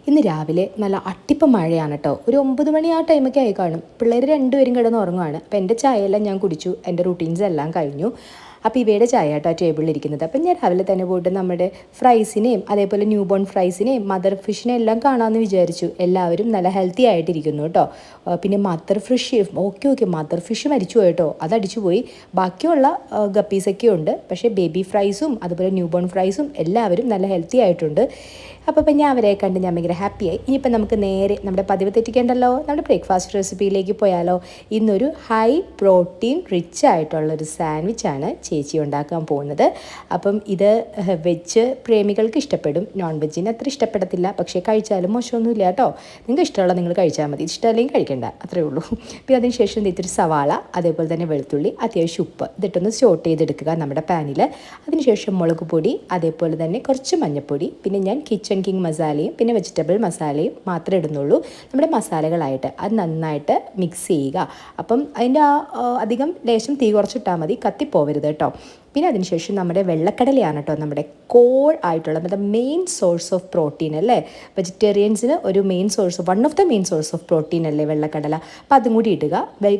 ഇന്ന് രാവിലെ നല്ല അട്ടിപ്പം മഴയാണ് കേട്ടോ. ഒരു 9 മണി ആ ടൈമൊക്കെ ആയി കാണും. പിള്ളേർ രണ്ടുപേരും കിടന്ന് ഉറങ്ങുവാണ്. അപ്പോൾ എൻ്റെ ചായയെല്ലാം ഞാൻ കുടിച്ചു, എൻ്റെ റൂട്ടീൻസ് എല്ലാം കഴിഞ്ഞു. അപ്പോൾ ഇവയുടെ ചായ കേട്ടോ ടേബിളിലിരിക്കുന്നത്. അപ്പം ഞാൻ രാവിലെ തന്നെ പോയിട്ട് നമ്മുടെ ഫ്രൈസിനെയും അതേപോലെ ന്യൂ ബോൺ ഫ്രൈസിനെയും മദർ ഫിഷിനെയും എല്ലാം കാണാമെന്ന് വിചാരിച്ചു. എല്ലാവരും നല്ല ഹെൽത്തി ആയിട്ടിരിക്കുന്നു കേട്ടോ. പിന്നെ mother fish okay mother fish മരിച്ചു പോയിട്ടോ, അതടിച്ചു പോയി. ബാക്കിയുള്ള ഗപ്പീസൊക്കെ ഉണ്ട്. പക്ഷേ ബേബി ഫ്രൈസും അതുപോലെ ന്യൂ ബോൺ ഫ്രൈസും എല്ലാവരും നല്ല ഹെൽത്തി ആയിട്ടുണ്ട്. അപ്പോൾ ഞാൻ അവരെ കണ്ട് ഞാൻ ഭയങ്കര ഹാപ്പിയായി. ഇനിയിപ്പോൾ നമുക്ക് നേരെ നമ്മുടെ പതിവ് തെറ്റിക്കേണ്ടല്ലോ, നമ്മുടെ ബ്രേക്ക്ഫാസ്റ്റ് റെസിപ്പിയിലേക്ക് പോയാലോ. ഇന്നൊരു ഹൈ പ്രോട്ടീൻ റിച്ച് ആയിട്ടുള്ളൊരു സാൻഡ്വിച്ചാണ് ചേച്ചി ഉണ്ടാക്കാൻ പോകുന്നത്. അപ്പം ഇത് വെജ് പ്രേമികൾക്ക് ഇഷ്ടപ്പെടും, നോൺ വെജിന് അത്ര ഇഷ്ടപ്പെടത്തില്ല. പക്ഷേ കഴിച്ചാലും മോശമൊന്നുമില്ല കേട്ടോ. നിങ്ങൾക്ക് ഇഷ്ടമുള്ള നിങ്ങൾ കഴിച്ചാൽ മതി, ഇഷ്ടമല്ലെങ്കിൽ കഴിക്കേണ്ട, അത്രേ ഉള്ളൂ. പിന്നെ അതിന് ശേഷം ഇത്തിരി സവാള, അതേപോലെ തന്നെ വെളുത്തുള്ളി, അത്യാവശ്യം ഉപ്പ് ഇതിട്ടൊന്ന് ഷോട്ട് ചെയ്തെടുക്കുക നമ്മുടെ പാനിൽ. അതിനുശേഷം മുളക് പൊടി, അതേപോലെ തന്നെ കുറച്ച് മഞ്ഞൾപ്പൊടി, പിന്നെ ഞാൻ കിച്ചൺ കിങ് മസാലയും പിന്നെ വെജിറ്റബിൾ മസാലയും മാത്രമേ ഇടുന്നുള്ളൂ നമ്മുടെ മസാലകളായിട്ട്. അത് നന്നായിട്ട് മിക്സ് ചെയ്യുക. അപ്പം അതിൻ്റെ അധികം ലേശം തീ കുറച്ചിട്ടാൽ മതി, കത്തിപ്പോവരുത് കേട്ടോ. പിന്നെ അതിനുശേഷം നമ്മുടെ വെള്ളക്കടലയാണ് കേട്ടോ നമ്മുടെ കോൾ ആയിട്ടുള്ള നമ്മുടെ മെയിൻ സോഴ്സ് ഓഫ് പ്രോട്ടീൻ അല്ലേ. വെജിറ്റേറിയൻസിന് ഒരു main source, one of the main source of protein അല്ലേ വെള്ളക്കടല. അപ്പോൾ അതും കൂടി ഇടുക.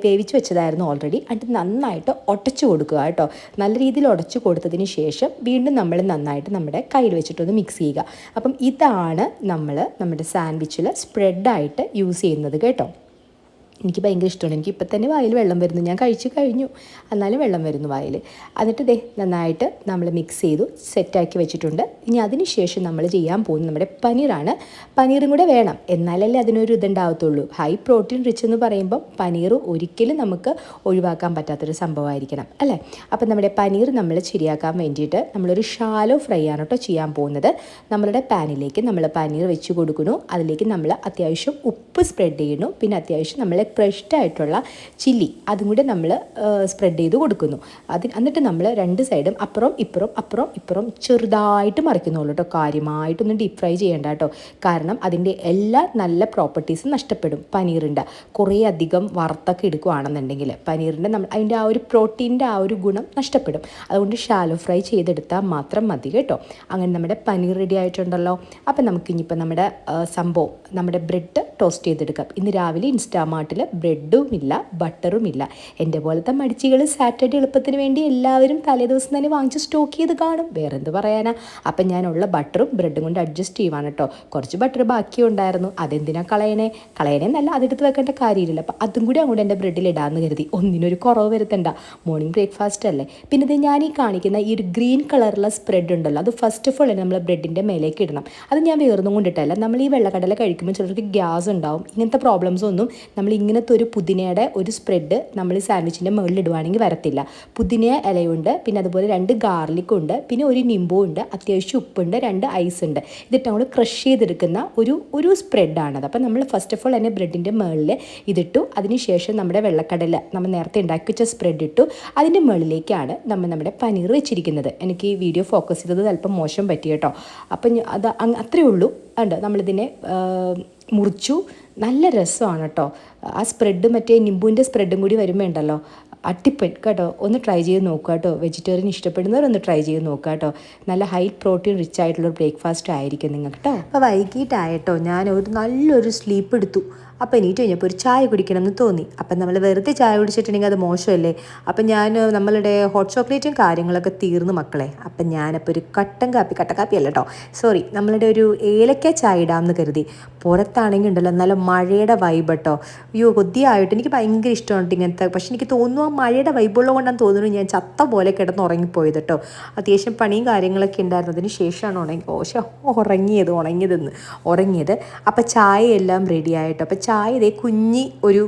വേവിച്ച് വെച്ചതായിരുന്നു ഓൾറെഡി. അത് നന്നായിട്ട് ഉടച്ചു കൊടുക്കുക കേട്ടോ. നല്ല രീതിയിൽ ഉടച്ചു കൊടുത്തതിന് ശേഷം വീണ്ടും നമ്മൾ നന്നായിട്ട് നമ്മുടെ കയ്യിൽ വെച്ചിട്ടൊന്ന് മിക്സ് ചെയ്യുക. അപ്പം ഇതാണ് നമ്മൾ നമ്മുടെ സാൻഡ്വിച്ചിൽ സ്പ്രെഡായിട്ട് യൂസ് ചെയ്യുന്നത് കേട്ടോ. എനിക്ക് ഭയങ്കര ഇഷ്ടമാണ്. എനിക്ക് ഇപ്പം തന്നെ വായിൽ വെള്ളം വരുന്നു, ഞാൻ കഴിച്ച് കഴിഞ്ഞു എന്നാലും വെള്ളം വരുന്നു വായിൽ. എന്നിട്ട് നന്നായിട്ട് നമ്മൾ മിക്സ് ചെയ്തു സെറ്റാക്കി വെച്ചിട്ടുണ്ട്. ഇനി അതിന് ശേഷം നമ്മൾ ചെയ്യാൻ പോകുന്നത് നമ്മുടെ പനീറാണ്. പനീറും കൂടെ വേണം, എന്നാലല്ലേ അതിനൊരു ഇതുണ്ടാവത്തുള്ളൂ. ഹൈ പ്രോട്ടീൻ റിച്ച് എന്ന് പറയുമ്പം പനീർ ഒരിക്കലും നമുക്ക് ഒഴിവാക്കാൻ പറ്റാത്തൊരു സംഭവമായിരിക്കണം അല്ലേ. അപ്പം നമ്മുടെ പനീർ നമ്മൾ ശരിയാക്കാൻ വേണ്ടിയിട്ട് നമ്മളൊരു ഷാലോ ഫ്രൈ ആണ് കേട്ടോ ചെയ്യാൻ പോകുന്നത്. നമ്മളുടെ പാനിലേക്ക് നമ്മൾ പനീർ വെച്ച് കൊടുക്കുന്നു. അതിലേക്ക് നമ്മൾ അത്യാവശ്യം ഉപ്പ് സ്പ്രെഡ് ചെയ്യണം. പിന്നെ അത്യാവശ്യം നമ്മൾ ക്രഷ്ഡ് ആയിട്ടുള്ള ചില്ലി അതും കൂടെ നമ്മൾ സ്പ്രെഡ് ചെയ്ത് കൊടുക്കുന്നു. എന്നിട്ട് നമ്മൾ രണ്ട് സൈഡും അപ്പുറം ഇപ്പുറം ചെറുതായിട്ട് മറിക്കുന്നുള്ളൂ കേട്ടോ. കാര്യമായിട്ടൊന്നും ഡീപ്പ് ഫ്രൈ ചെയ്യേണ്ട കേട്ടോ. കാരണം അതിൻ്റെ എല്ലാ നല്ല പ്രോപ്പർട്ടീസും നഷ്ടപ്പെടും പനീറിൻ്റെ. കുറേ അധികം വറുത്തൊക്കെ എടുക്കുകയാണെന്നുണ്ടെങ്കിൽ പനീറിൻ്റെ അതിൻ്റെ ആ ഒരു പ്രോട്ടീൻ്റെ ആ ഒരു ഗുണം നഷ്ടപ്പെടും. അതുകൊണ്ട് ഷാലോ ഫ്രൈ ചെയ്തെടുത്താൽ മാത്രം മതി കേട്ടോ. അങ്ങനെ നമ്മുടെ പനീർ റെഡി ആയിട്ടുണ്ടല്ലോ. അപ്പം നമുക്കിനിയിപ്പോൾ നമ്മുടെ സംഭവം നമ്മുടെ ബ്രെഡ് ടോസ്റ്റ് ചെയ്തെടുക്കാം. ഇന്ന് രാവിലെ ഇൻസ്റ്റാമാർട്ടിൽ ബ്രെഡും ഇല്ല ബട്ടറും ഇല്ല. എൻ്റെ പോലത്തെ മടിച്ചികൾ സാറ്റർഡേ എളുപ്പത്തിന് വേണ്ടി എല്ലാവരും തലേദിവസം തന്നെ വാങ്ങിച്ച് സ്റ്റോക്ക് ചെയ്ത് കാണും, വേറെ എന്ത് പറയാനാ. അപ്പം ഞാനുള്ള ബട്ടറും ബ്രെഡും കൊണ്ട് അഡ്ജസ്റ്റ് ചെയ്യുവാണ് കേട്ടോ. കുറച്ച് ബട്ടർ ബാക്കിയുണ്ടായിരുന്നു, അതെന്തിനാ കളയണേ നല്ല അതെടുത്ത് വെക്കേണ്ട കാര്യമില്ല. അപ്പം അതും കൂടി അങ്ങോട്ട് എൻ്റെ ബ്രെഡിൽ ഇടാമെന്ന് കരുതി. ഒന്നിനൊരു കുറവ് വരുത്തണ്ട, മോർണിംഗ് ബ്രേക്ക്ഫാസ്റ്റ് അല്ലേ. പിന്നെ ഇത് ഞാൻ ഈ കാണിക്കുന്ന ഈ ഒരു ഗ്രീൻ കളറുള്ള സ്പ്രെഡ് ഉണ്ടല്ലോ, അത് ഫസ്റ്റ് ഓഫ് ഓൾ നമ്മൾ ബ്രെഡിൻ്റെ മേലേക്ക് ഇടണം. അത് ഞാൻ വേറൊന്നും കൊണ്ടിട്ടല്ല. നമ്മൾ ഈ വെള്ളക്കടല കഴിക്കുമ്പോൾ ചിലർക്ക് ഗ്യാസ് ഉണ്ടാവും. ഇങ്ങനത്തെ പ്രോബ്ലംസ് ഒന്നും നമ്മൾ ഇങ്ങനത്തെ ഒരു പുതിനയുടെ ഒരു സ്പ്രെഡ് നമ്മൾ ഈ സാൻഡ്വിച്ചിൻ്റെ മുകളിൽ ഇടുവാണെങ്കിൽ വരത്തില്ല. പുതിന ഇലയുണ്ട്, പിന്നെ അതുപോലെ 2 ഗാർലിക്കുണ്ട്, പിന്നെ ഒരു നിംബു ഉണ്ട്, അത്യാവശ്യം ഉപ്പുണ്ട്, 2 ഐസ് ഉണ്ട്. ഇതിട്ട് നമ്മൾ ക്രഷ് ചെയ്തെടുക്കുന്ന ഒരു സ്പ്രെഡാണത്. അപ്പം നമ്മൾ ഫസ്റ്റ് ഓഫ് ഓൾ തന്നെ ബ്രെഡിൻ്റെ മുകളിൽ ഇതിട്ടു. അതിനുശേഷം നമ്മുടെ വെള്ളക്കടല നമ്മൾ നേരത്തെ ഉണ്ടാക്കി വെച്ച സ്പ്രെഡ് ഇട്ടു. അതിൻ്റെ മുകളിലേക്കാണ് നമ്മുടെ പനീർ വെച്ചിരിക്കുന്നത്. എനിക്ക് ഈ വീഡിയോ ഫോക്കസ് ചെയ്തത് അല്പം മോശം പറ്റി കേട്ടോ. അപ്പം അത് അത്രയേ ഉള്ളൂ. ഉണ്ട് നമ്മളിതിനെ മുറിച്ചു. നല്ല രസമാണ് കേട്ടോ. ആ സ്പ്രെഡ് മറ്റേ നിംബുവിൻ്റെ സ്പ്രെഡും കൂടി വരുമ്പോൾ ഉണ്ടല്ലോ അട്ടിപ്പൻ കേട്ടോ. ഒന്ന് ട്രൈ ചെയ്ത് നോക്കുക കേട്ടോ. വെജിറ്റേറിയൻ ഇഷ്ടപ്പെടുന്നവരൊന്ന് ട്രൈ ചെയ്ത് നോക്കുക കേട്ടോ. നല്ല ഹൈ പ്രോട്ടീൻ റിച്ച് ആയിട്ടുള്ളൊരു ബ്രേക്ക്ഫാസ്റ്റ് ആയിരിക്കും നിങ്ങൾക്ക് കേട്ടോ. അപ്പോൾ വൈകിട്ടായിട്ടോ ഞാൻ നല്ലൊരു സ്ലീപ്പ് എടുത്തു. അപ്പോൾ എണീറ്റ് കഴിഞ്ഞപ്പോൾ ഒരു ചായ കുടിക്കണം എന്ന് തോന്നി. അപ്പം നമ്മൾ വെറുതെ ചായ കുടിച്ചിട്ടുണ്ടെങ്കിൽ അത് മോശമല്ലേ. അപ്പം ഞാൻ നമ്മളുടെ ഹോട്ട് ചോക്ലേറ്റും കാര്യങ്ങളൊക്കെ തീർന്നു മക്കളെ. അപ്പം ഞാനപ്പോൾ ഒരു കട്ടൻ കാപ്പി അല്ല കേട്ടോ, സോറി, നമ്മളുടെ ഒരു ഏലക്ക ചായ ഇടാമെന്ന് കരുതി. പുറത്താണെങ്കിൽ ഉണ്ടല്ലോ നല്ല മഴയുടെ വൈബ് കേട്ടോ. അയ്യോ കൊതിയായിട്ട് എനിക്ക് ഭയങ്കര ഇഷ്ടമാണ് ഇങ്ങനത്തെ. പക്ഷെ എനിക്ക് തോന്നുന്നു ആ മഴയുടെ വൈബുള്ളത് കൊണ്ടാണ് തോന്നുന്നു ഞാൻ ചത്ത പോലെ കിടന്ന് ഉറങ്ങിപ്പോയത് കേട്ടോ. അത്യാവശ്യം പണിയും കാര്യങ്ങളൊക്കെ ഉണ്ടായിരുന്നു. അതിന് ശേഷമാണ് ഉറങ്ങിയത്. അപ്പോൾ ചായയെല്ലാം റെഡി ആയിട്ടോ. അപ്പോൾ ചായ ഇതേ കുഞ്ഞി ഒരു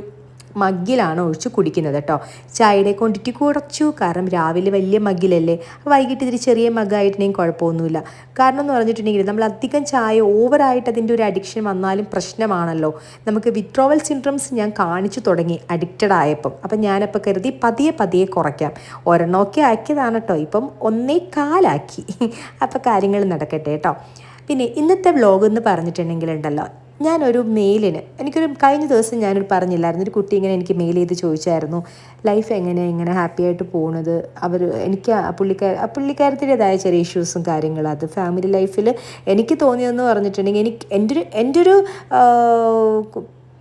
മഗ്ഗിലാണ് ഒഴിച്ച് കുടിക്കുന്നത് കേട്ടോ. ചായയുടെ ക്വാണ്ടിറ്റി കുറച്ചു, കാരണം രാവിലെ വലിയ മഗ്ഗിലല്ലേ. വൈകിട്ട് ഇതിൽ ചെറിയ മഗ്ഗായിട്ടുണ്ടെങ്കിൽ കുഴപ്പമൊന്നുമില്ല. കാരണം എന്ന് പറഞ്ഞിട്ടുണ്ടെങ്കിൽ നമ്മൾ അധികം ചായ ഓവറായിട്ട് അതിൻ്റെ ഒരു അഡിക്ഷൻ വന്നാലും പ്രശ്നമാണല്ലോ. നമുക്ക് വിത്ഡ്രോവൽ സിൻഡ്രോംസ് ഞാൻ കാണിച്ചു തുടങ്ങി അഡിക്റ്റഡ് ആയപ്പം. അപ്പം ഞാനപ്പോൾ കരുതി പതിയെ കുറയ്ക്കാം. ഒരെണ്ണമൊക്കെ ആക്കിയതാണ് കേട്ടോ, ഇപ്പം 1.25 ആക്കി. അപ്പോൾ കാര്യങ്ങൾ നടക്കട്ടെ കേട്ടോ. പിന്നെ ഇന്നത്തെ വ്ലോഗ് എന്ന് പറഞ്ഞിട്ടുണ്ടെങ്കിൽ ഉണ്ടല്ലോ, ഞാനൊരു മെയിലിന് എനിക്കൊരു കഴിഞ്ഞ ദിവസം ഞാനൊരു പറഞ്ഞില്ലായിരുന്നു, ഒരു കുട്ടി ഇങ്ങനെ എനിക്ക് മെയിൽ ചെയ്ത് ചോദിച്ചായിരുന്നു ലൈഫ് ഇങ്ങനെ ഹാപ്പി ആയിട്ട് പോകുന്നത്. എനിക്ക് പുള്ളിക്കാരത്തിൻ്റെതായ ചെറിയ ഇഷ്യൂസും കാര്യങ്ങളും, അത് ഫാമിലി ലൈഫിൽ എനിക്ക് തോന്നിയതെന്ന് പറഞ്ഞിട്ടുണ്ടെങ്കിൽ എൻ്റെ ഒരു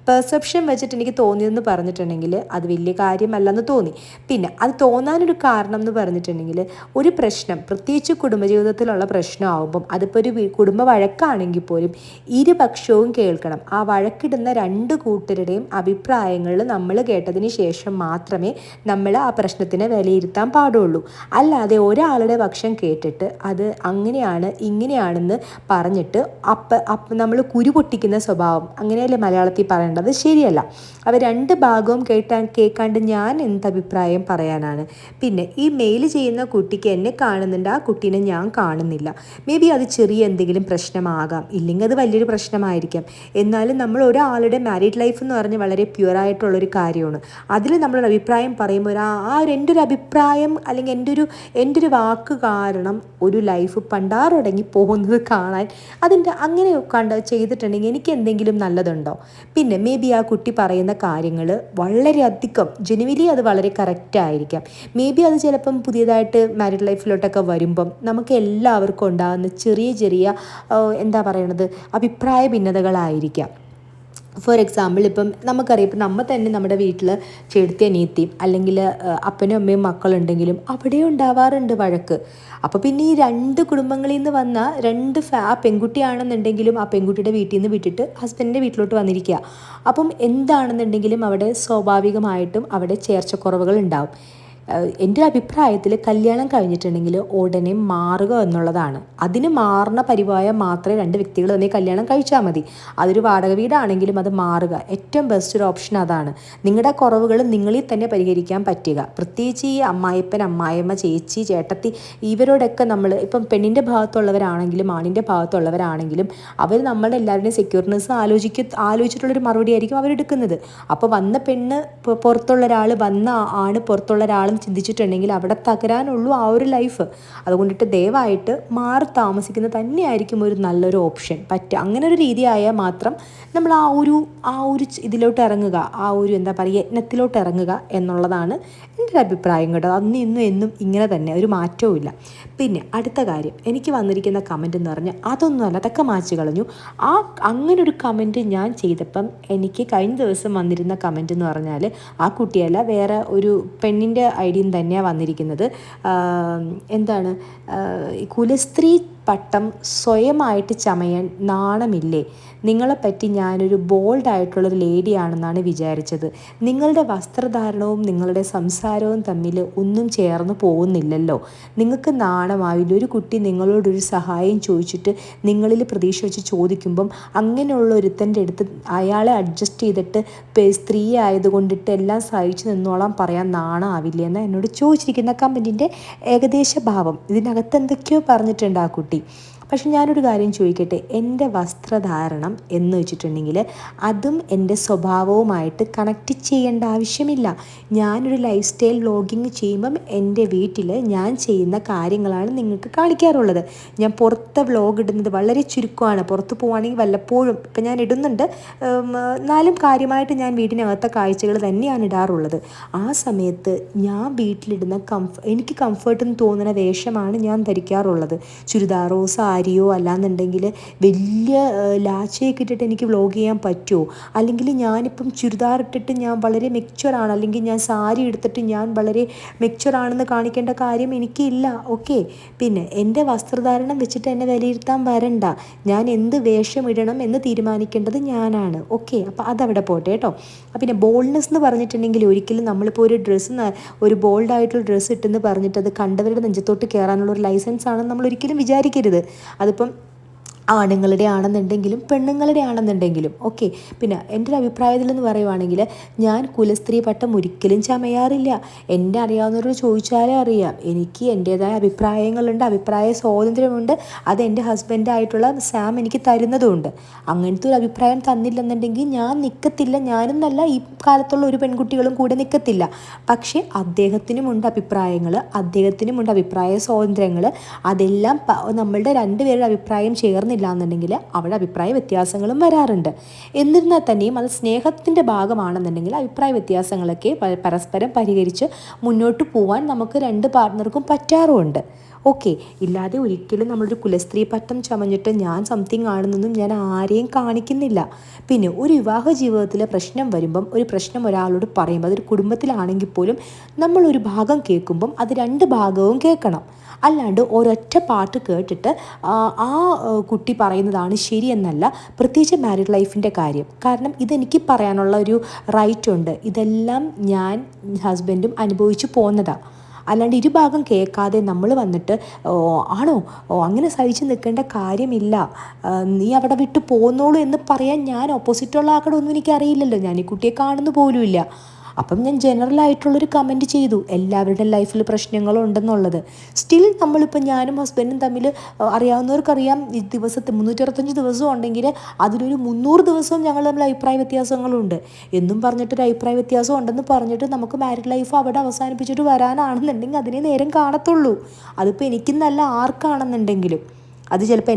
പെർസെപ്ഷൻ വെച്ചിട്ട് എനിക്ക് തോന്നിയതെന്ന് പറഞ്ഞിട്ടുണ്ടെങ്കിൽ അത് വലിയ കാര്യമല്ലെന്ന് തോന്നി. പിന്നെ അത് തോന്നാനൊരു കാരണം എന്ന് പറഞ്ഞിട്ടുണ്ടെങ്കിൽ ഒരു പ്രശ്നം, പ്രത്യേകിച്ച് കുടുംബജീവിതത്തിലുള്ള പ്രശ്നമാകുമ്പം അതിപ്പോൾ ഒരു കുടുംബ വഴക്കാണെങ്കിൽ പോലും ഇരുപക്ഷവും കേൾക്കണം. ആ വഴക്കിടുന്ന രണ്ട് കൂട്ടരുടെയും അഭിപ്രായങ്ങൾ നമ്മൾ കേട്ടതിന് ശേഷം മാത്രമേ നമ്മൾ ആ പ്രശ്നത്തിനെ വിലയിരുത്താൻ പാടുള്ളൂ. അല്ലാതെ ഒരാളുടെ പക്ഷം കേട്ടിട്ട് അത് അങ്ങനെയാണ് ഇങ്ങനെയാണെന്ന് പറഞ്ഞിട്ട് നമ്മൾ കുരു പൊട്ടിക്കുന്ന സ്വഭാവം, അങ്ങനെയല്ലേ മലയാളത്തിൽ പറയേണ്ടത്, അത് ശരിയല്ല. അവർ രണ്ട് ഭാഗവും കേൾക്കാണ്ട് ഞാൻ എന്തഭിപ്രായം പറയാനാണ്. പിന്നെ ഈ മെയിൽ ചെയ്യുന്ന കുട്ടിക്ക് എന്നെ കാണുന്നുണ്ട്, ആ കുട്ടീനെ ഞാൻ കാണുന്നില്ല. മേ ബി അത് ചെറിയ എന്തെങ്കിലും പ്രശ്നമാകാം, ഇല്ലെങ്കിൽ അത് വലിയൊരു പ്രശ്നമായിരിക്കാം. എന്നാലും നമ്മൾ ഒരാളുടെ മാരീഡ് ലൈഫ് എന്ന് പറഞ്ഞ് വളരെ പ്യുവറായിട്ടുള്ളൊരു കാര്യമാണ്. അതിൽ നമ്മളൊരു അഭിപ്രായം പറയുമ്പോൾ എൻ്റെ ഒരു അഭിപ്രായം അല്ലെങ്കിൽ എൻ്റെ ഒരു വാക്ക് കാരണം ഒരു ലൈഫ് പണ്ടാറടങ്ങി പോകുന്നത് കാണാൻ അങ്ങനെ ചെയ്തിട്ടുണ്ടെങ്കിൽ എനിക്ക് എന്തെങ്കിലും നല്ലതുണ്ടോ? പിന്നെ മേ ബി ആ കുട്ടി പറയുന്ന കാര്യങ്ങൾ വളരെയധികം ജെനുവിലി അത് വളരെ കറക്റ്റായിരിക്കാം. മേ ബി അത് ചിലപ്പം പുതിയതായിട്ട് മാരീഡ് ലൈഫിലോട്ടൊക്കെ വരുമ്പം നമുക്ക് എല്ലാവർക്കും ഉണ്ടാകുന്ന ചെറിയ എന്താ പറയണത് അഭിപ്രായ ഭിന്നതകളായിരിക്കാം. ഫോർ എക്സാമ്പിൾ, ഇപ്പം നമുക്കറിയാം, ഇപ്പം നമ്മൾ തന്നെ നമ്മുടെ വീട്ടിൽ ചേട്ടത്തി അനിയത്തിയും അല്ലെങ്കിൽ അപ്പനും അമ്മയും മക്കളുണ്ടെങ്കിലും അവിടെ ഉണ്ടാവാറുണ്ട് വഴക്ക്. അപ്പോൾ പിന്നെ ഈ രണ്ട് കുടുംബങ്ങളിൽ നിന്ന് വന്ന ആ പെൺകുട്ടിയാണെന്നുണ്ടെങ്കിലും ആ പെൺകുട്ടിയുടെ വീട്ടിൽ നിന്ന് വിട്ടിട്ട് ഹസ്ബൻഡിൻ്റെ വീട്ടിലോട്ട് വന്നിരിക്കുക. അപ്പം എന്താണെന്നുണ്ടെങ്കിലും അവിടെ സ്വാഭാവികമായിട്ടും അവിടെ ചേർച്ചക്കുറവുകൾ ഉണ്ടാവും. എൻ്റെ അഭിപ്രായത്തിൽ കല്യാണം കഴിഞ്ഞിട്ടുണ്ടെങ്കിൽ ഉടനെ മാറുക എന്നുള്ളതാണ്. അതിന് മാറുന്ന പരിവായം മാത്രമേ രണ്ട് വ്യക്തികൾ തന്നെ കല്യാണം കഴിച്ചാൽ മതി. അതൊരു വാടക വീടാണെങ്കിലും അത് മാറുക ഏറ്റവും ബെസ്റ്റ് ഒരു ഓപ്ഷൻ അതാണ്. നിങ്ങളുടെ കുറവുകൾ നിങ്ങളിൽ തന്നെ പരിഹരിക്കാൻ പറ്റുക. പ്രത്യേകിച്ച് ഈ അമ്മായിപ്പൻ, അമ്മായിയമ്മ, ചേച്ചി, ചേട്ടത്തി ഇവരോടൊക്കെ നമ്മൾ ഇപ്പം പെണ്ണിൻ്റെ ഭാഗത്തുള്ളവരാണെങ്കിലും ആണിൻ്റെ ഭാഗത്തുള്ളവരാണെങ്കിലും അവർ നമ്മളുടെ എല്ലാവരുടെയും സെക്യൂർനെസ് ആലോചിച്ചിട്ടുള്ളൊരു മറുപടി ആയിരിക്കും അവരെടുക്കുന്നത്. അപ്പോൾ വന്ന പെണ്ണ് പുറത്തുള്ള ഒരാൾ, വന്ന ആണ് പുറത്തുള്ള ഒരാളും ചിന്തിച്ചിട്ടുണ്ടെങ്കിൽ അവിടെ തകരാനുള്ളൂ ആ ഒരു ലൈഫ്. അതുകൊണ്ടിട്ട് ദയവായിട്ട് മാറി താമസിക്കുന്നത് തന്നെയായിരിക്കും ഒരു നല്ലൊരു ഓപ്ഷൻ. അങ്ങനെ ഒരു രീതിയായാൽ മാത്രം നമ്മൾ ആ ഒരു ഇതിലോട്ട് ഇറങ്ങുക, ആ ഒരു എന്താ പറയുക യജ്ഞത്തിലോട്ട് ഇറങ്ങുക എന്നുള്ളതാണ് എൻ്റെ ഒരു അഭിപ്രായം കേട്ടോ. അന്ന് ഇന്നും എന്നും ഇങ്ങനെ തന്നെ, ഒരു മാറ്റവും ഇല്ല. പിന്നെ അടുത്ത കാര്യം, എനിക്ക് വന്നിരിക്കുന്ന കമൻറ്റ് എന്ന് പറഞ്ഞാൽ അതൊന്നുമല്ല, അതൊക്കെ മാച്ച് കളഞ്ഞു. അങ്ങനെ ഒരു കമൻറ്റ് ഞാൻ ചെയ്തപ്പം എനിക്ക് കഴിഞ്ഞ ദിവസം വന്നിരുന്ന കമൻറ്റ് എന്ന് പറഞ്ഞാൽ ആ കുട്ടിയല്ല, വേറെ ഒരു പെണ്ണിൻ്റെ ഐഡിയും തന്നെയാണ് വന്നിരിക്കുന്നത്. എന്താണ്, കുലസ്ത്രീ പട്ടം സ്വയമായിട്ട് ചമയാൻ നാണമില്ലേ? നിങ്ങളെപ്പറ്റി ഞാനൊരു ബോൾഡായിട്ടുള്ളൊരു ലേഡിയാണെന്നാണ് വിചാരിച്ചത്. നിങ്ങളുടെ വസ്ത്രധാരണവും നിങ്ങളുടെ സംസാരവും തമ്മിൽ ഒന്നും ചേർന്ന് പോകുന്നില്ലല്ലോ. നിങ്ങൾക്ക് നാണമാവില്ല. ഒരു കുട്ടി നിങ്ങളോടൊരു സഹായം ചോദിച്ചിട്ട് നിങ്ങളിൽ പ്രതീക്ഷ വെച്ച് ചോദിക്കുമ്പം അങ്ങനെയുള്ള ഒരുത്തൻ്റെ അടുത്ത് അയാളെ അഡ്ജസ്റ്റ് ചെയ്തിട്ട് സ്ത്രീ ആയതുകൊണ്ടിട്ട് എല്ലാം സഹിച്ചു നിന്നോളാം പറയാൻ നാണമാവില്ല എന്ന് എന്നോട് ചോദിച്ചിരിക്കുന്ന കമൻറ്റിൻ്റെ ഏകദേശ ഭാവം. ഇതിനകത്ത് എന്തൊക്കെയോ പറഞ്ഞിട്ടുണ്ട് ആ കുട്ടി. പക്ഷെ ഞാനൊരു കാര്യം ചോദിക്കട്ടെ, എൻ്റെ വസ്ത്രധാരണം എന്ന് വെച്ചിട്ടുണ്ടെങ്കിൽ അതും എൻ്റെ സ്വഭാവവുമായിട്ട് കണക്റ്റ് ചെയ്യേണ്ട ആവശ്യമില്ല. ഞാനൊരു ലൈഫ് സ്റ്റൈൽ വ്ലോഗിങ് ചെയ്യുമ്പം എൻ്റെ വീട്ടിൽ ഞാൻ ചെയ്യുന്ന കാര്യങ്ങളാണ് നിങ്ങൾക്ക് കാണിക്കാറുള്ളത്. ഞാൻ പുറത്തെ വ്ലോഗ് ഇടുന്നത് വളരെ ചുരുക്കമാണ്. പുറത്ത് പോവുകയാണെങ്കിൽ വല്ലപ്പോഴും ഇപ്പം ഞാൻ ഇടുന്നുണ്ട്, എന്നാലും കാര്യമായിട്ട് ഞാൻ വീടിനകത്തെ കാഴ്ചകൾ തന്നെയാണ് ഇടാറുള്ളത്. ആ സമയത്ത് ഞാൻ വീട്ടിലിടുന്ന എനിക്ക് കംഫർട്ടെന്ന് തോന്നുന്ന വേഷമാണ് ഞാൻ ധരിക്കാറുള്ളത്. ചുരിദാറോ സാരിയോ അല്ലാന്നുണ്ടെങ്കിൽ വലിയ ലാച്ചയൊക്കെ ഇട്ടിട്ട് എനിക്ക് വ്ലോഗ് ചെയ്യാൻ പറ്റുമോ? അല്ലെങ്കിൽ ഞാനിപ്പം ചുരിദാർ ഇട്ടിട്ട് ഞാൻ വളരെ മെച്ചുവറാണ്, അല്ലെങ്കിൽ ഞാൻ സാരി എടുത്തിട്ട് ഞാൻ വളരെ മെച്ചുവറാണെന്ന് കാണിക്കേണ്ട കാര്യം എനിക്കില്ല. ഓക്കെ, പിന്നെ എൻ്റെ വസ്ത്രധാരണം വെച്ചിട്ട് എന്നെ വിലയിരുത്താൻ വരണ്ട. ഞാൻ എന്ത് വേഷം ഇടണം എന്ന് തീരുമാനിക്കേണ്ടത് ഞാനാണ്. ഓക്കെ, അപ്പോൾ അതവിടെ പോട്ടെ കേട്ടോ. പിന്നെ ബോൾഡ്നെസ് എന്ന് പറഞ്ഞിട്ടുണ്ടെങ്കിൽ ഒരിക്കലും നമ്മളിപ്പോൾ ഒരു ബോൾഡായിട്ടുള്ള ഡ്രസ്സ് ഇട്ടെന്ന് പറഞ്ഞിട്ട് അത് കണ്ടവരുടെ നെഞ്ചത്തോട്ട് കയറാനുള്ള ഒരു ലൈസൻസ് ആണെന്ന് നമ്മൾ ഒരിക്കലും വിചാരിക്കരുത്. അതിപ്പം ആണുങ്ങളുടെ ആണെന്നുണ്ടെങ്കിലും പെണ്ണുങ്ങളുടെ ആണെന്നുണ്ടെങ്കിലും. ഓക്കെ, പിന്നെ എൻ്റെ ഒരു അഭിപ്രായത്തിലെന്ന് പറയുവാണെങ്കിൽ ഞാൻ കുലസ്ത്രീ പട്ടം ഒരിക്കലും ചമയാറില്ല. എന്നെ അറിയാവുന്നവരോട് ചോദിച്ചാലേ അറിയാം. എനിക്ക് എൻ്റേതായ അഭിപ്രായങ്ങളുണ്ട്, അഭിപ്രായ സ്വാതന്ത്ര്യമുണ്ട്. അത് എൻ്റെ ഹസ്ബൻഡായിട്ടുള്ള സാം എനിക്ക് തരുന്നതുമുണ്ട്. അങ്ങനത്തെ ഒരു അഭിപ്രായം തന്നില്ലെന്നുണ്ടെങ്കിൽ ഞാൻ നിൽക്കത്തില്ല. ഞാനും നല്ല ഈ കാലത്തുള്ള ഒരു പെൺകുട്ടികളും കൂടെ നിൽക്കത്തില്ല. പക്ഷേ അദ്ദേഹത്തിനുമുണ്ട് അഭിപ്രായങ്ങൾ, അദ്ദേഹത്തിനുമുണ്ട് അഭിപ്രായ സ്വാതന്ത്ര്യങ്ങൾ. അതെല്ലാം നമ്മളുടെ രണ്ടുപേരുടെ അഭിപ്രായം ചേർന്നില്ല പ്രശ്നമില്ല എന്നുണ്ടെങ്കിൽ അവിടെ അഭിപ്രായ വ്യത്യാസങ്ങളും വരാറുണ്ട്. എന്നിരുന്നാൽ തന്നെയും അത് സ്നേഹത്തിൻ്റെ ഭാഗമാണെന്നുണ്ടെങ്കിൽ അഭിപ്രായ വ്യത്യാസങ്ങളൊക്കെ പരസ്പരം പരിഹരിച്ച് മുന്നോട്ട് പോകാൻ നമുക്ക് രണ്ട് പാർട്ട്ണർക്കും പറ്റാറുമുണ്ട്. ഓക്കെ, ഇല്ലാതെ ഒരിക്കലും നമ്മളൊരു കുലസ്ത്രീ പട്ടം ചമഞ്ഞിട്ട് ഞാൻ സംതിങ് ആണെന്നൊന്നും ഞാൻ ആരെയും കാണിക്കുന്നില്ല. പിന്നെ ഒരു വിവാഹ ജീവിതത്തിലെ പ്രശ്നം വരുമ്പം, ഒരു പ്രശ്നം ഒരാളോട് പറയുമ്പോൾ അതൊരു കുടുംബത്തിലാണെങ്കിൽ പോലും നമ്മളൊരു ഭാഗം കേൾക്കുമ്പം അത് രണ്ട് ഭാഗവും കേൾക്കണം. അല്ലാണ്ട് ഒരൊറ്റ പാട്ട് കേട്ടിട്ട് ആ കുട്ടി പറയുന്നതാണ് ശരിയെന്നല്ല, പ്രത്യേകിച്ച് മാരീഡ് ലൈഫിൻ്റെ കാര്യം. കാരണം ഇതെനിക്ക് പറയാനുള്ള ഒരു റൈറ്റ് ഉണ്ട്. ഇതെല്ലാം ഞാൻ ഹസ്ബൻഡും അനുഭവിച്ച് പോന്നതാണ്. അല്ലാണ്ട് ഇരുഭാഗം കേൾക്കാതെ നമ്മൾ വന്നിട്ട് ആണോ അങ്ങനെ സഹിച്ച് നിൽക്കേണ്ട കാര്യമില്ല, നീ അവിടെ വിട്ട് പോന്നോളൂ എന്ന് പറയാൻ ഞാൻ ഓപ്പോസിറ്റുള്ള ആക്കടൊന്നും എനിക്കറിയില്ലല്ലോ, ഞാൻ ഈ കുട്ടിയെ കാണുന്നു പോലുമില്ല. അപ്പം ഞാൻ ജനറലായിട്ടുള്ളൊരു കമൻറ്റ് ചെയ്തു, എല്ലാവരുടെ ലൈഫിൽ പ്രശ്നങ്ങളുണ്ടെന്നുള്ളത്. സ്റ്റിൽ നമ്മളിപ്പോൾ ഞാനും ഹസ്ബൻഡും തമ്മിൽ അറിയാവുന്നവർക്കറിയാം, ഈ ദിവസത്തെ 365 ദിവസം ഉണ്ടെങ്കിൽ അതിലൊരു 300 ദിവസവും ഞങ്ങൾ തമ്മിൽ അഭിപ്രായ വ്യത്യാസങ്ങളുണ്ട്. എന്നും പറഞ്ഞിട്ടൊരു അഭിപ്രായ വ്യത്യാസം ഉണ്ടെന്ന് പറഞ്ഞിട്ട് നമുക്ക് മാരീഡ് ലൈഫ് അവിടെ അവസാനിപ്പിച്ചിട്ട് വരാനാണെന്നുണ്ടെങ്കിൽ അതിനെ നേരം കാണത്തുള്ളൂ. അതിപ്പോൾ എനിക്കെന്നല്ല ആർക്കാണെന്നുണ്ടെങ്കിലും. അത് ചിലപ്പോൾ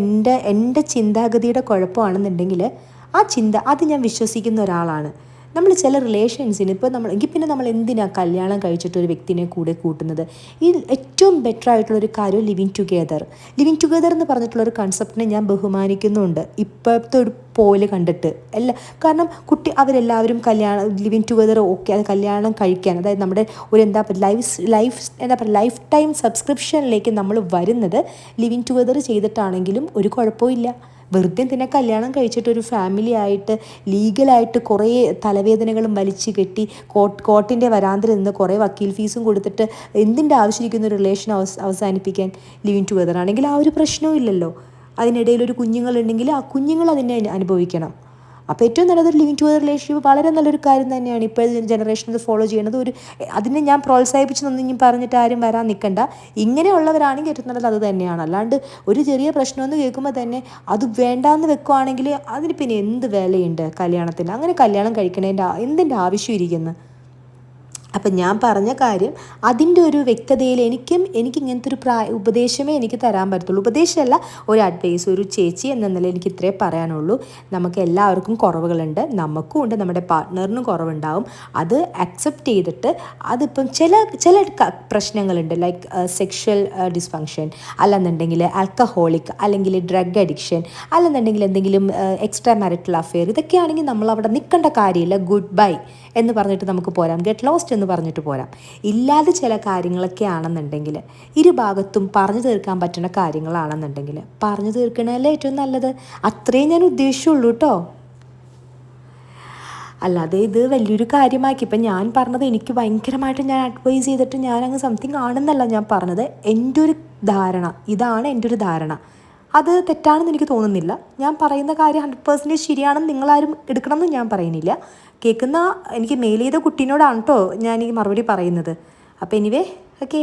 എൻ്റെ ചിന്താഗതിയുടെ കുഴപ്പമാണെന്നുണ്ടെങ്കിൽ അത് ഞാൻ വിശ്വസിക്കുന്ന ഒരാളാണ്. നമ്മൾ ചില റിലേഷൻസിന് ഇപ്പോൾ എങ്കിൽ പിന്നെ നമ്മൾ എന്തിനാണ് കല്യാണം കഴിച്ചിട്ട് ഒരു വ്യക്തിനെ കൂടെ കൂട്ടുന്നത്? ഈ ഏറ്റവും ബെറ്റർ ആയിട്ടുള്ളൊരു കാര്യം ലിവിങ് ടുഗെദർ എന്ന് പറഞ്ഞിട്ടുള്ളൊരു കൺസെപ്റ്റിനെ ഞാൻ ബഹുമാനിക്കുന്നുണ്ട് ഇപ്പോഴത്തെ ഒരു പോലെ കണ്ടിട്ട്. കാരണം അവരെല്ലാവരും ലിവിങ് ടുഗെദർ ഓക്കെ, അത് കല്യാണം കഴിക്കാൻ, അതായത് നമ്മുടെ ഒരു ലൈഫ് ടൈം സബ്സ്ക്രിപ്ഷനിലേക്ക് നമ്മൾ വരുന്നത് ലിവിങ് ടുഗെദർ ചെയ്തിട്ടാണെങ്കിലും ഒരു കുഴപ്പമില്ല. വെറുതെ തന്നെ കല്യാണം കഴിച്ചിട്ട് ഒരു ഫാമിലി ആയിട്ട് ലീഗലായിട്ട് കുറേ തലവേദനകളും വലിച്ചു കെട്ടി കോർട്ടിൻ്റെ വരാന്തയിൽ നിന്ന് കുറേ വക്കീൽ ഫീസും കൊടുത്തിട്ട് എന്തിൻ്റെ ആവശ്യമിരിക്കുന്ന ഒരു റിലേഷൻ അവസാനിപ്പിക്കാൻ? ലിവിങ് ടുഗെദർ ആണെങ്കിൽ ആ ഒരു പ്രശ്നവും ഇല്ലല്ലോ. അതിനിടയിൽ ഒരു കുഞ്ഞുങ്ങളുണ്ടെങ്കിൽ ആ കുഞ്ഞുങ്ങൾ അതിനെ അനുഭവിക്കണം. അപ്പോൾ ഏറ്റവും നല്ലത് ലിവിങ് ടുഗെദർ റിലേഷൻഷിപ്പ് വളരെ നല്ലൊരു കാര്യം തന്നെയാണ് ഇപ്പോഴത്തെ ജനറേഷനിൽ ഫോളോ ചെയ്യണത്. അതിനെ ഞാൻ പ്രോത്സാഹിപ്പിച്ചെന്നൊന്നും പറഞ്ഞിട്ട് ആരും വരാൻ നിൽക്കണ്ട. ഇങ്ങനെയുള്ളവരാണെങ്കിൽ ഏറ്റവും നല്ലത് അത് തന്നെയാണ്. അല്ലാണ്ട് ഒരു ചെറിയ പ്രശ്നമെന്ന് കേൾക്കുമ്പോൾ തന്നെ അത് വേണ്ടാന്ന് വെക്കുവാണെങ്കിൽ അതിന് പിന്നെ എന്ത് വിലയുണ്ട് കല്യാണത്തിന്? അങ്ങനെ കല്യാണം കഴിക്കണതിൻ്റെ എന്തിൻ്റെ ആവശ്യം ഇരിക്കുന്നു? അപ്പം ഞാൻ പറഞ്ഞ കാര്യം അതിൻ്റെ ഒരു വ്യക്തതയിൽ എനിക്ക് ഇങ്ങനത്തെ ഒരു ഉപദേശമേ എനിക്ക് തരാൻ പറ്റത്തുള്ളൂ. ഉപദേശമല്ല, ഒരു അഡ്വൈസ്, ഒരു ചേച്ചി എന്ന നിലയിൽ എനിക്ക് ഇത്രേ പറയാനുള്ളൂ. നമുക്ക് എല്ലാവർക്കും കുറവുകളുണ്ട്, നമുക്കും ഉണ്ട്, നമ്മുടെ പാർട്ട്ണറിനും കുറവുണ്ടാവും. അത് അക്സെപ്റ്റ് ചെയ്തിട്ട് അതിപ്പം ചില പ്രശ്നങ്ങളുണ്ട്, ലൈക്ക് സെക്ഷൽ ഡിസ്ഫങ്ഷൻ, അല്ലെന്നുണ്ടെങ്കിൽ ആൽക്കഹോളിക്, അല്ലെങ്കിൽ ഡ്രഗ് അഡിക്ഷൻ, അല്ലെന്നുണ്ടെങ്കിൽ എന്തെങ്കിലും എക്സ്ട്രാ മാരിറ്റൽ അഫെയർ. ഇതൊക്കെയാണെങ്കിൽ നമ്മൾ അവിടെ നിൽക്കേണ്ട കാര്യമില്ല, ഗുഡ് ബൈ എന്ന് പറഞ്ഞിട്ട് നമുക്ക് പോരാം, ഗെറ്റ് ലോസ്റ്റ് എന്ന് പറഞ്ഞിട്ട് പോരാം. ഇല്ലാതെ ചില കാര്യങ്ങളൊക്കെ ആണെന്നുണ്ടെങ്കിൽ, ഇരുഭാഗത്തും പറഞ്ഞു തീർക്കാൻ പറ്റുന്ന കാര്യങ്ങളാണെന്നുണ്ടെങ്കിൽ പറഞ്ഞു തീർക്കണതല്ലേ ഏറ്റവും നല്ലത്. അത്രയും ഞാൻ ഉദ്ദേശിച്ചുള്ളൂ കേട്ടോ. അല്ലാതെ ഇത് വലിയൊരു കാര്യമാക്കി ഇപ്പം ഞാൻ പറഞ്ഞത് എനിക്ക് ഭയങ്കരമായിട്ട് ഞാൻ അഡ്വൈസ് ചെയ്തിട്ട് ഞാനങ്ങ് സംതിങ് ആണെന്നല്ല ഞാൻ പറഞ്ഞത്. എൻ്റെ ഒരു ധാരണ ഇതാണ്, എൻ്റെ ഒരു ധാരണ. അത് തെറ്റാണെന്ന് എനിക്ക് തോന്നുന്നില്ല. ഞാൻ പറയുന്ന കാര്യം 100% ശരിയാണെന്ന് നിങ്ങളാരും എടുക്കണമെന്ന് ഞാൻ പറയുന്നില്ല. കേൾക്കുന്ന എനിക്ക് മെയിൽ ചെയ്ത കുട്ടീനോടാണ് കേട്ടോ ഞാൻ ഈ മറുപടി പറയുന്നത്. അപ്പോൾ എനിവേ, ഓക്കെ.